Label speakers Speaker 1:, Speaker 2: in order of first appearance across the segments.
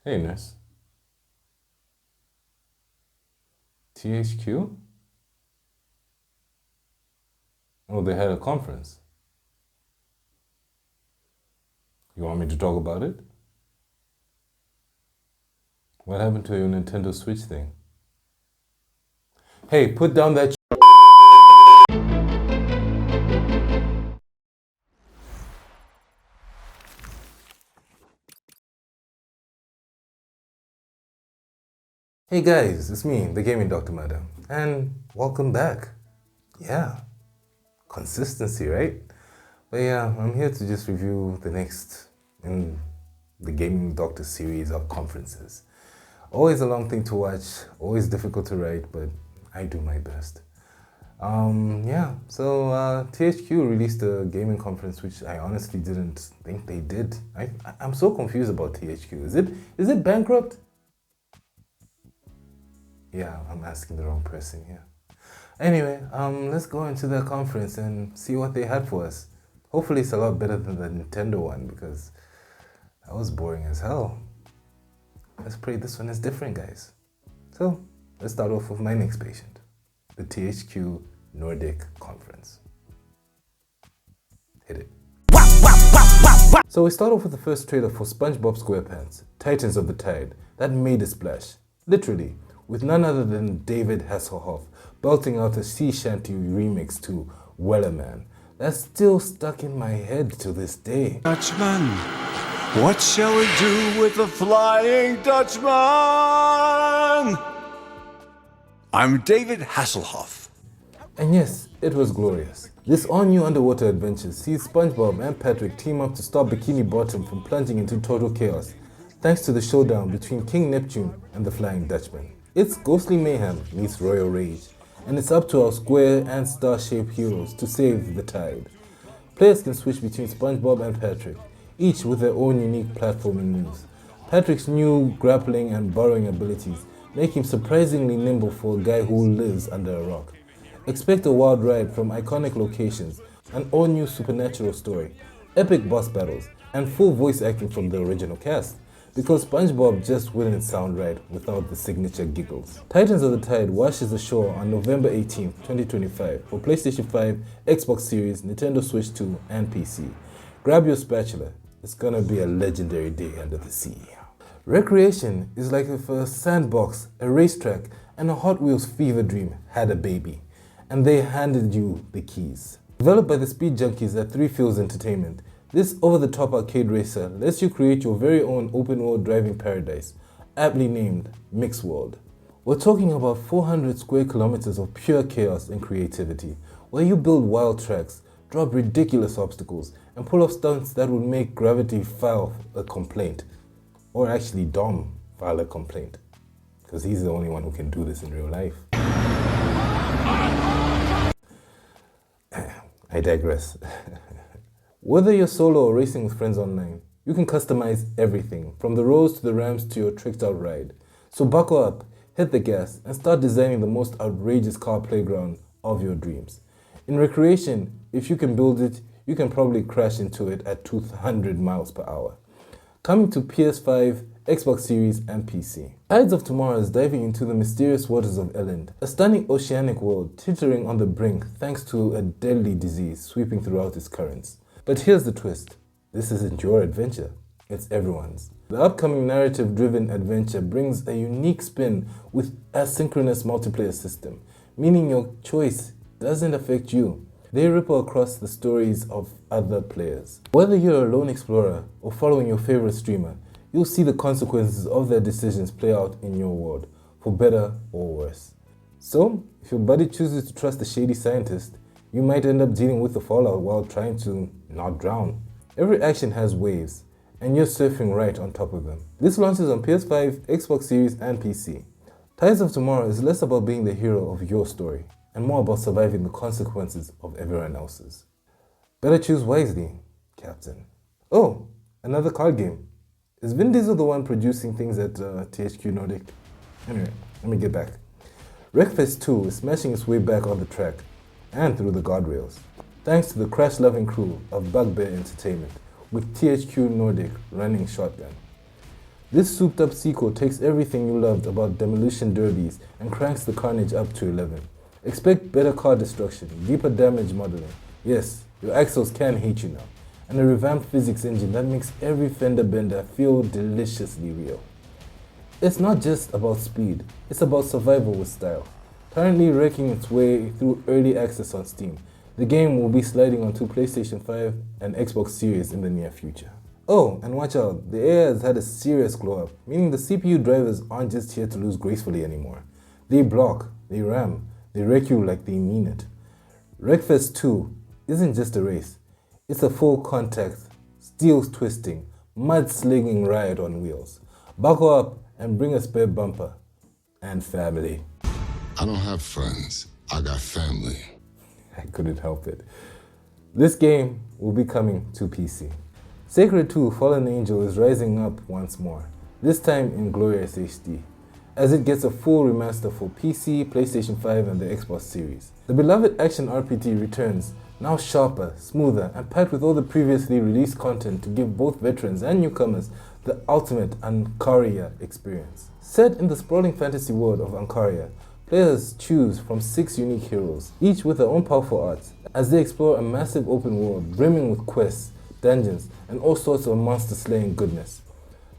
Speaker 1: Hey, nurse. THQ? Oh, they had a conference. You want me to talk about it? What happened to your Nintendo Switch thing? Hey, put down that Hey guys, it's me, the gaming Dr. Mada, and welcome back. Yeah, consistency, right? But yeah, I'm here to just review the next in the Gaming Doctor series of conferences. Always a long thing to watch, always difficult to write, but I do my best. So THQ released a gaming conference, which I honestly didn't think they did. I'm so confused about THQ. Is it bankrupt? Yeah, I'm asking the wrong person here. Anyway, let's go into the conference and see what they had for us. Hopefully it's a lot better than the Nintendo one because that was boring as hell. Let's pray this one is different, guys. So, let's start off with my next patient, the THQ Nordic conference. Hit it. So we start off with the first trailer for SpongeBob SquarePants, Titans of the Tide, that made a splash, literally, with none other than David Hasselhoff belting out a sea shanty remix to Wellerman. That's still stuck in my head to this day.
Speaker 2: Dutchman, what shall we do with the Flying Dutchman? I'm David Hasselhoff.
Speaker 1: And yes, it was glorious. This all-new underwater adventure sees SpongeBob and Patrick team up to stop Bikini Bottom from plunging into total chaos, thanks to the showdown between King Neptune and the Flying Dutchman. It's ghostly mayhem meets royal rage, and it's up to our square and star-shaped heroes to save the tide. Players can switch between SpongeBob and Patrick, each with their own unique platforming moves. Patrick's new grappling and burrowing abilities make him surprisingly nimble for a guy who lives under a rock. Expect a wild ride from iconic locations, an all-new supernatural story, epic boss battles, and full voice acting from the original cast, because SpongeBob just wouldn't sound right without the signature giggles. Titans of the Tide washes ashore on November 18, 2025 for PlayStation 5, Xbox Series, Nintendo Switch 2, and PC. Grab your spatula, it's gonna be a legendary day under the sea. Recreation is like if a sandbox, a racetrack, and a Hot Wheels fever dream had a baby, and they handed you the keys. Developed by the Speed Junkies at 3 Fields Entertainment, this over-the-top arcade racer lets you create your very own open-world driving paradise, aptly named Mix World. We're talking about 400 square kilometers of pure chaos and creativity, where you build wild tracks, drop ridiculous obstacles, and pull off stunts that would make Gravity file a complaint. Or actually Dom file a complaint, because he's the only one who can do this in real life. I digress. Whether you're solo or racing with friends online, you can customize everything, from the roads to the ramps to your tricked out ride. So buckle up, hit the gas, and start designing the most outrageous car playground of your dreams. In recreation, if you can build it, you can probably crash into it at 200 miles per hour. Coming to PS5, Xbox Series, and PC. Tides of Tomorrow is diving into the mysterious waters of Elend, a stunning oceanic world teetering on the brink thanks to a deadly disease sweeping throughout its currents. But here's the twist. This isn't your adventure, it's everyone's. The upcoming narrative-driven adventure brings a unique spin with asynchronous multiplayer system, meaning your choice doesn't affect you. They ripple across the stories of other players. Whether you're a lone explorer or following your favorite streamer, you'll see the consequences of their decisions play out in your world, for better or worse. So, if your buddy chooses to trust a shady scientist, you might end up dealing with the fallout while trying to not drown. Every action has waves, and you're surfing right on top of them. This launches on PS5, Xbox Series, and PC. Tides of Tomorrow is less about being the hero of your story, and more about surviving the consequences of everyone else's. Better choose wisely, Captain. Oh, another card game. Is Vin Diesel the one producing things at THQ Nordic? Anyway, let me get back. Wreckfest 2 is smashing its way back on the track and through the guardrails, thanks to the crash-loving crew of Bugbear Entertainment, with THQ Nordic running shotgun. This souped up sequel takes everything you loved about demolition derbies and cranks the carnage up to 11. Expect better car destruction, deeper damage modeling. Yes, your axles can hate you now. And a revamped physics engine that makes every fender bender feel deliciously real. It's not just about speed, it's about survival with style. Currently wrecking its way through early access on Steam, the game will be sliding onto PlayStation 5 and Xbox Series in the near future. Oh, and watch out, the AI has had a serious glow up, meaning the CPU drivers aren't just here to lose gracefully anymore. They block, they ram, they wreck you like they mean it. Wreckfest 2 isn't just a race, it's a full contact, steel twisting, mud-slinging riot on wheels. Buckle up and bring a spare bumper. And family.
Speaker 3: I don't have friends, I got family.
Speaker 1: I couldn't help it. This game will be coming to PC. Sacred 2 Fallen Angel is rising up once more, this time in glorious HD, as it gets a full remaster for PC, PlayStation 5 and the Xbox Series. The beloved action RPG returns, now sharper, smoother, and packed with all the previously released content to give both veterans and newcomers the ultimate Ankaria experience. Set in the sprawling fantasy world of Ankaria, players choose from 6 unique heroes, each with their own powerful arts, as they explore a massive open world brimming with quests, dungeons, and all sorts of monster-slaying goodness.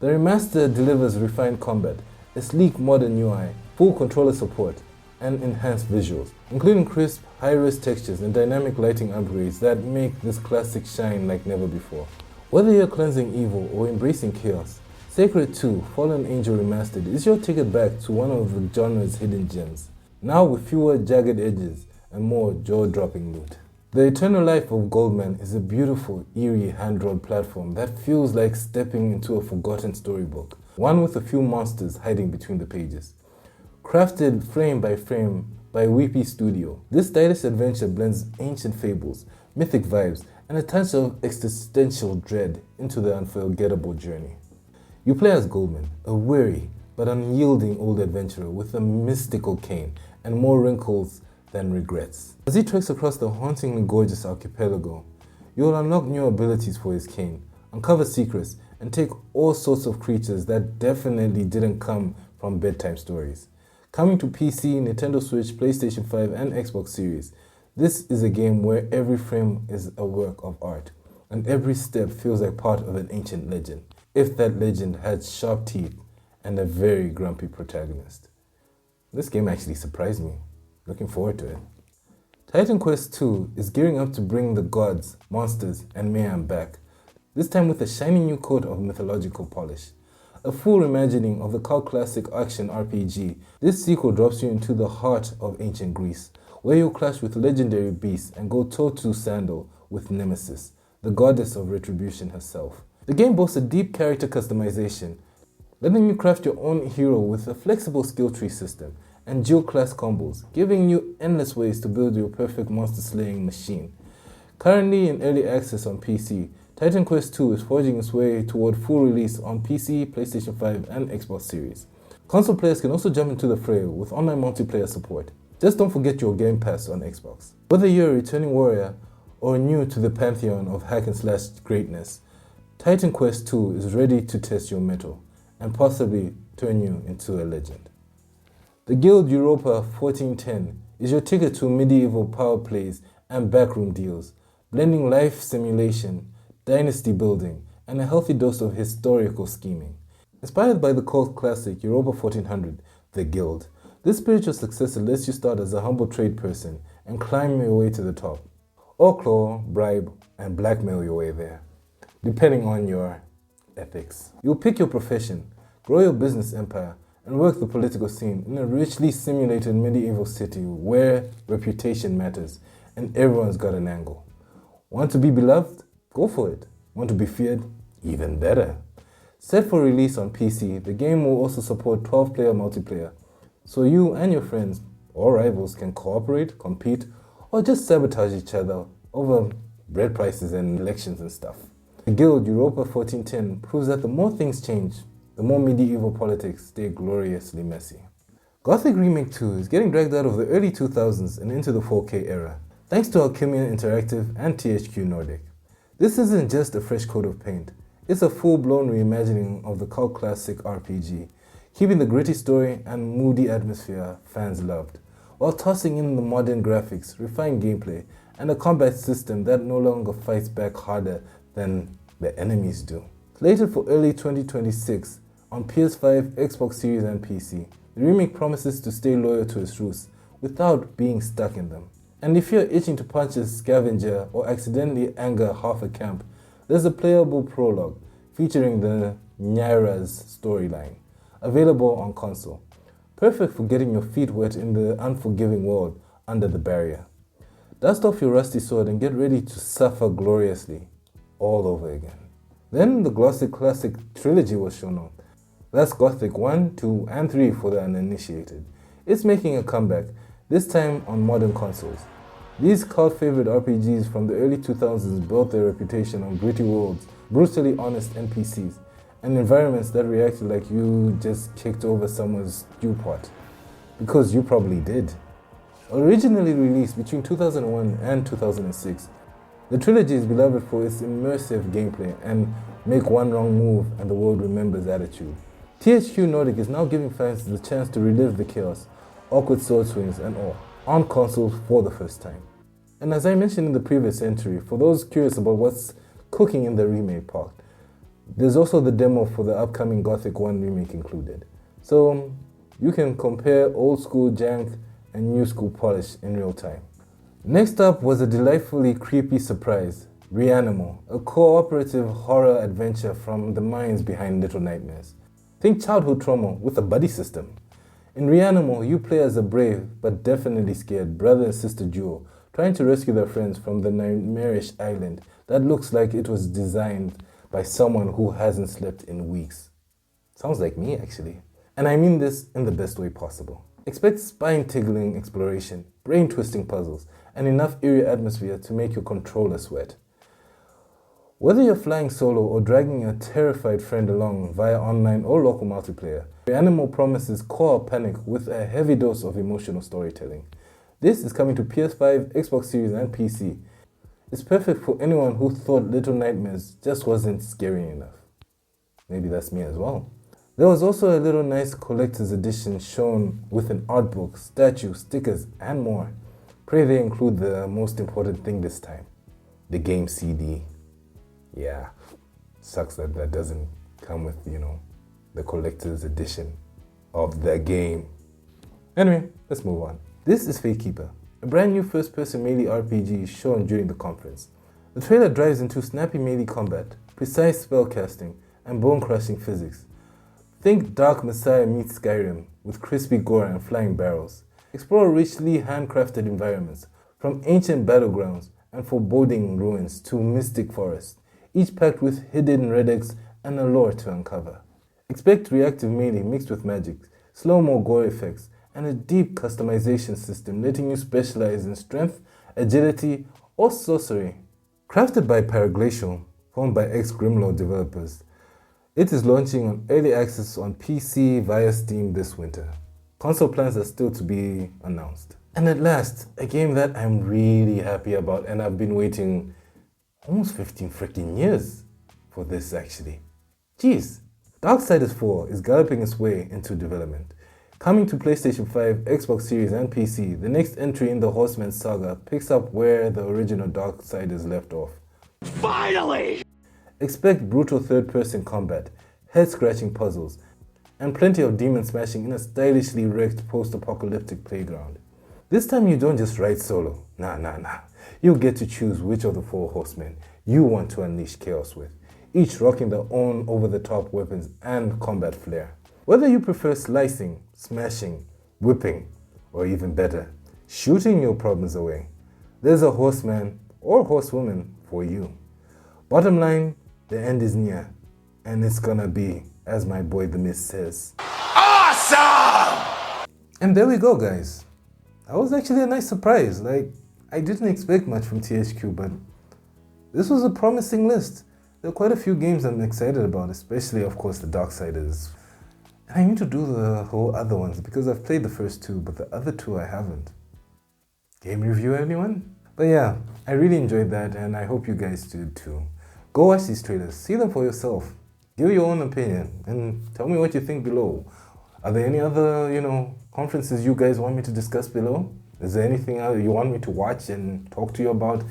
Speaker 1: The remaster delivers refined combat, a sleek modern UI, full controller support, and enhanced visuals, including crisp, high-res textures and dynamic lighting upgrades that make this classic shine like never before. Whether you're cleansing evil or embracing chaos, Sacred 2 Fallen Angel Remastered is your ticket back to one of the genre's hidden gems, now with fewer jagged edges and more jaw-dropping loot. The Eternal Life of Goldman is a beautiful, eerie, hand-drawn platform that feels like stepping into a forgotten storybook, one with a few monsters hiding between the pages. Crafted frame by Weepy Studio, this stylish adventure blends ancient fables, mythic vibes, and a touch of existential dread into the unforgettable journey. You play as Goldman, a weary but unyielding old adventurer with a mystical cane and more wrinkles than regrets. As he treks across the hauntingly gorgeous archipelago, you will unlock new abilities for his cane, uncover secrets, and take all sorts of creatures that definitely didn't come from bedtime stories. Coming to PC, Nintendo Switch, PlayStation 5, and Xbox Series, this is a game where every frame is a work of art, and every step feels like part of an ancient legend, if that legend had sharp teeth and a very grumpy protagonist. This game actually surprised me. Looking forward to it. Titan Quest 2 is gearing up to bring the gods, monsters, and mayhem back, this time with a shiny new coat of mythological polish. A full reimagining of the cult classic action RPG, this sequel drops you into the heart of ancient Greece, where you'll clash with legendary beasts and go toe-to sandal with Nemesis, the goddess of retribution herself. The game boasts a deep character customization, letting you craft your own hero with a flexible skill tree system and dual class combos, giving you endless ways to build your perfect monster-slaying machine. Currently in early access on PC, Titan Quest 2 is forging its way toward full release on PC, PlayStation 5, and Xbox Series. Console players can also jump into the fray with online multiplayer support. Just don't forget your Game Pass on Xbox. Whether you're a returning warrior or new to the pantheon of hack and slash greatness, Titan Quest 2 is ready to test your mettle and possibly turn you into a legend. The Guild Europa 1410 is your ticket to medieval power plays and backroom deals, blending life simulation, dynasty building, and a healthy dose of historical scheming. Inspired by the cult classic Europa 1400, The Guild, this spiritual successor lets you start as a humble trade person and climb your way to the top, or claw, bribe, and blackmail your way there, depending on your ethics. You'll pick your profession, grow your business empire, and work the political scene in a richly simulated medieval city where reputation matters and everyone's got an angle. Want to be beloved? Go for it. Want to be feared? Even better. Set for release on PC, the game will also support 12-player multiplayer, so you and your friends or rivals can cooperate, compete, or just sabotage each other over bread prices and elections and stuff. The Guild Europa 1410 proves that the more things change, the more medieval politics stay gloriously messy. Gothic Remake 2 is getting dragged out of the early 2000s and into the 4K era, thanks to Alchemia Interactive and THQ Nordic. This isn't just a fresh coat of paint, It's a full-blown reimagining of the cult classic RPG, keeping the gritty story and moody atmosphere fans loved, while tossing in the modern graphics, refined gameplay, and a combat system that no longer fights back harder than the enemies do. Slated for early 2026 on PS5, Xbox Series and PC, the remake promises to stay loyal to its roots without being stuck in them. And if you're itching to punch a scavenger or accidentally anger half a camp, there's a playable prologue featuring the Nyra's storyline, available on console. Perfect for getting your feet wet in the unforgiving world under the barrier. Dust off your rusty sword and get ready to suffer gloriously all over again. Then the Gothic Classic Trilogy was shown off. That's Gothic 1, 2, and 3 for the uninitiated. It's making a comeback, this time on modern consoles. These cult favorite RPGs from the early 2000s built their reputation on gritty worlds, brutally honest NPCs, and environments that reacted like you just kicked over someone's stew pot. Because you probably did. Originally released between 2001 and 2006, the trilogy is beloved for its immersive gameplay and make one wrong move and the world remembers attitude. THQ Nordic is now giving fans the chance to relive the chaos, awkward sword swings and all, on consoles for the first time. And as I mentioned in the previous entry, for those curious about what's cooking in the remake part, there's also the demo for the upcoming Gothic 1 remake included. So you can compare old school jank and new school polish in real time. Next up was a delightfully creepy surprise, Reanimal, a cooperative horror adventure from the minds behind Little Nightmares. Think childhood trauma with a buddy system. In Reanimal, you play as a brave but definitely scared brother and sister duo trying to rescue their friends from the nightmarish island that looks like it was designed by someone who hasn't slept in weeks. Sounds like me, actually. And I mean this in the best way possible. Expect spine-tingling exploration, brain-twisting puzzles, and enough eerie atmosphere to make your controller sweat. Whether you're flying solo or dragging a terrified friend along via online or local multiplayer, Reanimal promises co-op panic with a heavy dose of emotional storytelling. This is coming to PS5, Xbox Series and PC. It's perfect for anyone who thought Little Nightmares just wasn't scary enough. Maybe that's me as well. There was also a little nice collector's edition shown with an art book, statue, stickers, and more. Pray they include the most important thing this time, the game CD. Yeah, sucks that that doesn't come with, the collector's edition of the game. Anyway, let's move on. This is Fatekeeper, a brand new first-person melee RPG shown during the conference. The trailer dives into snappy melee combat, precise spellcasting, and bone-crushing physics. Think Dark Messiah meets Skyrim with crispy gore and flying barrels. Explore richly handcrafted environments, from ancient battlegrounds and foreboding ruins to mystic forests, each packed with hidden relics and a lore to uncover. Expect reactive melee mixed with magic, slow-mo gore effects, and a deep customization system letting you specialize in strength, agility, or sorcery. Crafted by Paraglacial, formed by ex-Grimlord developers, it is launching on early access on PC via Steam this winter. Console plans are still to be announced. And at last, a game that I'm really happy about and I've been waiting almost 15 freaking years for this actually. Jeez. Darksiders 4 is galloping its way into development. Coming to PlayStation 5, Xbox Series and PC, the next entry in the Horseman saga picks up where the original Darksiders left off.
Speaker 2: Finally!
Speaker 1: Expect brutal third-person combat, head-scratching puzzles, and plenty of demon smashing in a stylishly wrecked post-apocalyptic playground. This time you don't just ride solo. Nah. You get to choose which of the 4 horsemen you want to unleash chaos with, each rocking their own over-the-top weapons and combat flair. Whether you prefer slicing, smashing, whipping, or even better, shooting your problems away, there's a horseman or horsewoman for you. Bottom line, the end is near, and it's gonna be, as my boy The Mist says, awesome! And there we go, guys. That was actually a nice surprise. I didn't expect much from THQ, but this was a promising list. There are quite a few games I'm excited about, especially, of course, the Darksiders. And I need to do the whole other ones because I've played the first 2, but the other 2 I haven't. Game review, anyone? But yeah, I really enjoyed that, and I hope you guys did too. Go watch these trailers, see them for yourself, give your own opinion, and tell me what you think below. Are there any other, conferences you guys want me to discuss below? Is there anything else you want me to watch and talk to you about?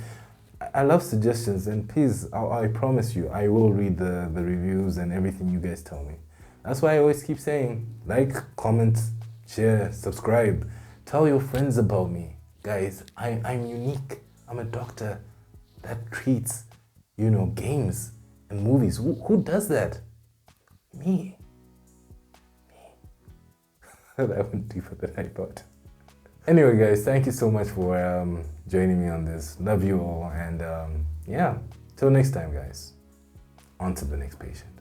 Speaker 1: I love suggestions, and please, I promise you, I will read the reviews and everything you guys tell me. That's why I always keep saying, like, comment, share, subscribe. Tell your friends about me. Guys, I'm unique. I'm a doctor that treats, games and movies. Who does that? Me. That went deeper than I thought. Anyway, guys, thank you so much for joining me on this. Love you all, and yeah, till next time, guys. On to the next patient.